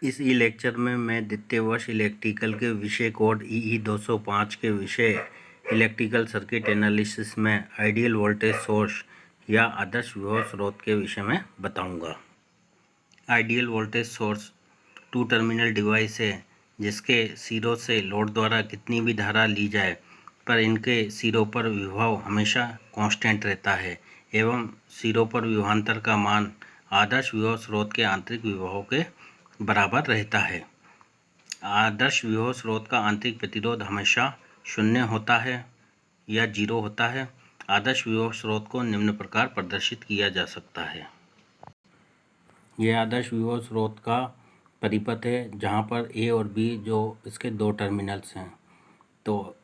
इस ई लेक्चर में मैं द्वितीय वर्ष इलेक्ट्रिकल के विषय कोड EE 205 के विषय इलेक्ट्रिकल सर्किट एनालिसिस में आइडियल वोल्टेज सोर्स या आदर्श विभव स्रोत के विषय में बताऊंगा। Ideal voltage source two terminal device है जिसके सिरों से लोड द्वारा कितनी भी धारा ली जाए पर इनके सिरों पर विभव हमेशा कांस्टेंट रहता है एवं सिरों पर विभवांतर का मान आदर्श विभव स्रोत के आंतरिक विभव के बराबर रहता है। आदर्श विभव स्रोत का आंतरिक प्रतिरोध हमेशा शून्य होता है या 0 होता है। आदर्श विभव स्रोत को निम्न प्रकार प्रदर्शित किया जा सकता है। यह आदर्श विभव स्रोत का परिपथ है जहाँ पर A और B जो इसके दो टर्मिनल्स हैं, तो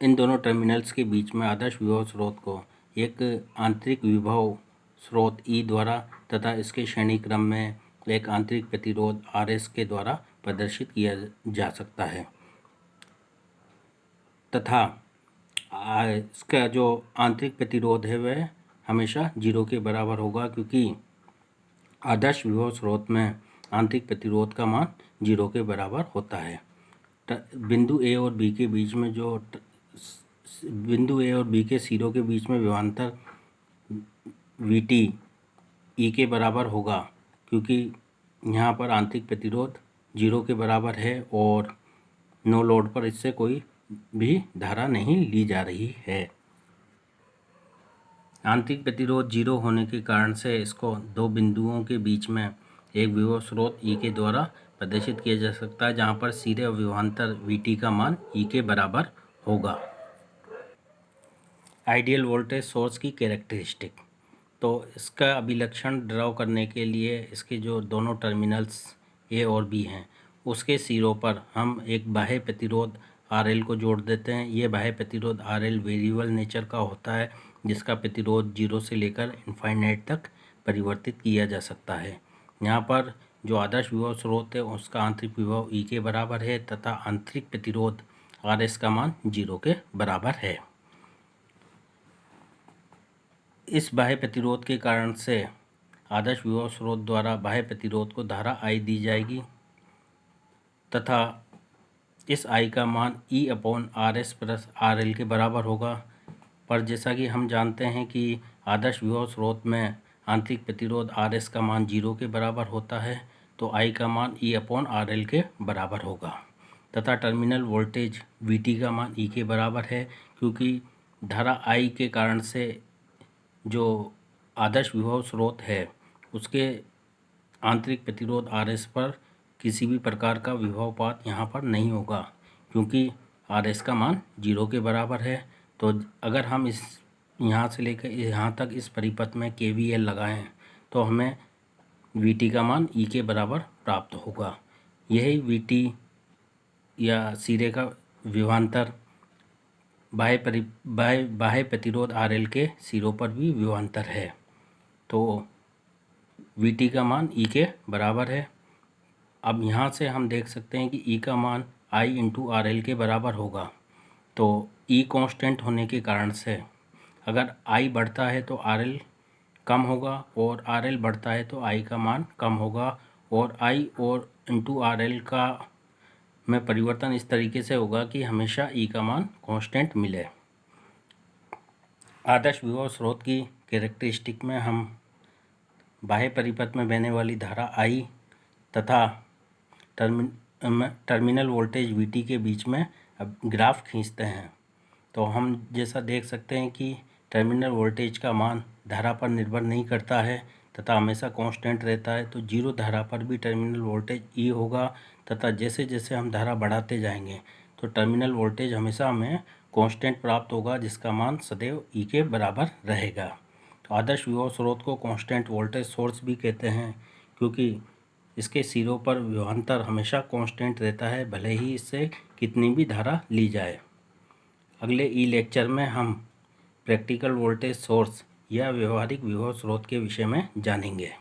इन दोनों टर्मिनल्स के बीच में आदर्श विभव स्रोत को एक आंतरिक विभव स्रोत E द्वारा तथा इसके श्रेणी क्रम में एक आंतरिक प्रतिरोध RS के द्वारा प्रदर्शित किया जा सकता है तथा इसका जो आंतरिक प्रतिरोध है वह हमेशा 0 के बराबर होगा, क्योंकि आदर्श विभव स्रोत में आंतरिक प्रतिरोध का मान 0 के बराबर होता है। बिंदु A और B के बीच में बिंदु A और B के सिरों के बीच में विभवांतर VT E के बराबर होगा, क्योंकि यहाँ पर आंतरिक प्रतिरोध 0 के बराबर है और नो लोड पर इससे कोई भी धारा नहीं ली जा रही है। आंतरिक प्रतिरोध 0 होने के कारण से इसको दो बिंदुओं के बीच में एक विभव स्रोत E के द्वारा प्रदर्शित किया जा सकता है, जहाँ पर सिरे और विभवांतर VT का मान E के बराबर होगा। आइडियल वोल्टेज सोर्स की कैरेक्टरिस्टिक, तो इसका अभिलक्षण ड्रॉ करने के लिए इसके जो दोनों टर्मिनल्स A और B हैं उसके सिरों पर हम एक बाह्य प्रतिरोध RL को जोड़ देते हैं। ये बाह्य प्रतिरोध RL वेरिएबल नेचर का होता है, जिसका प्रतिरोध 0 से लेकर इनफाइनाइट तक परिवर्तित किया जा सकता है। यहाँ पर जो आदर्श विभव स्रोत है उसका आंतरिक विभव E के बराबर है तथा आंतरिक प्रतिरोध RS का मान 0 के बराबर है। इस बाह्य प्रतिरोध के कारण से आदर्श विभव स्रोत द्वारा बाह्य प्रतिरोध को धारा I दी जाएगी तथा इस I का मान E/RS प्लस RL के बराबर होगा। पर जैसा कि हम जानते हैं कि आदर्श विभव स्रोत में आंतरिक प्रतिरोध RS का मान 0 के बराबर होता है, तो I का मान E/RL के बराबर होगा तथा टर्मिनल वोल्टेज VT का मान E के बराबर है, क्योंकि धारा I के कारण से जो आदर्श विभव स्रोत है उसके आंतरिक प्रतिरोध RS पर किसी भी प्रकार का विभवपात यहाँ पर नहीं होगा, क्योंकि RS का मान 0 के बराबर है। तो अगर हम इस यहाँ से लेकर यहाँ तक इस परिपथ में KVL लगाएं तो हमें VT का मान E के बराबर प्राप्त होगा। यही VT या सिरे का विभवांतर बाह्य प्रतिरोध RL के सिरों पर भी विभवांतर है, तो VT का मान E के बराबर है। अब यहाँ से हम देख सकते हैं कि E का मान I × RL के बराबर होगा, तो E कांस्टेंट होने के कारण से अगर I बढ़ता है तो RL कम होगा और RL बढ़ता है तो I का मान कम होगा, और I और × RL का में परिवर्तन इस तरीके से होगा कि हमेशा E का मान कांस्टेंट मिले। आदर्श विभव स्रोत की कैरेक्टरिस्टिक में हम बाह्य परिपथ में बहने वाली धारा I तथा टर्मिनल वोल्टेज VT के बीच में ग्राफ खींचते हैं, तो हम जैसा देख सकते हैं कि टर्मिनल वोल्टेज का मान धारा पर निर्भर नहीं करता है तथा हमेशा कांस्टेंट रहता है। तो 0 धारा पर भी टर्मिनल वोल्टेज E होगा तथा जैसे जैसे हम धारा बढ़ाते जाएंगे तो टर्मिनल वोल्टेज हमेशा हमें कांस्टेंट प्राप्त होगा, जिसका मान सदैव E के बराबर रहेगा। तो आदर्श विभव स्रोत को कांस्टेंट वोल्टेज सोर्स भी कहते हैं, क्योंकि इसके सिरों पर विभवांतर हमेशा कांस्टेंट रहता है, भले ही इससे कितनी भी धारा ली जाए। अगले ई लेक्चर में हम प्रैक्टिकल वोल्टेज सोर्स या व्यवहारिक विभव स्रोत के विषय में जानेंगे।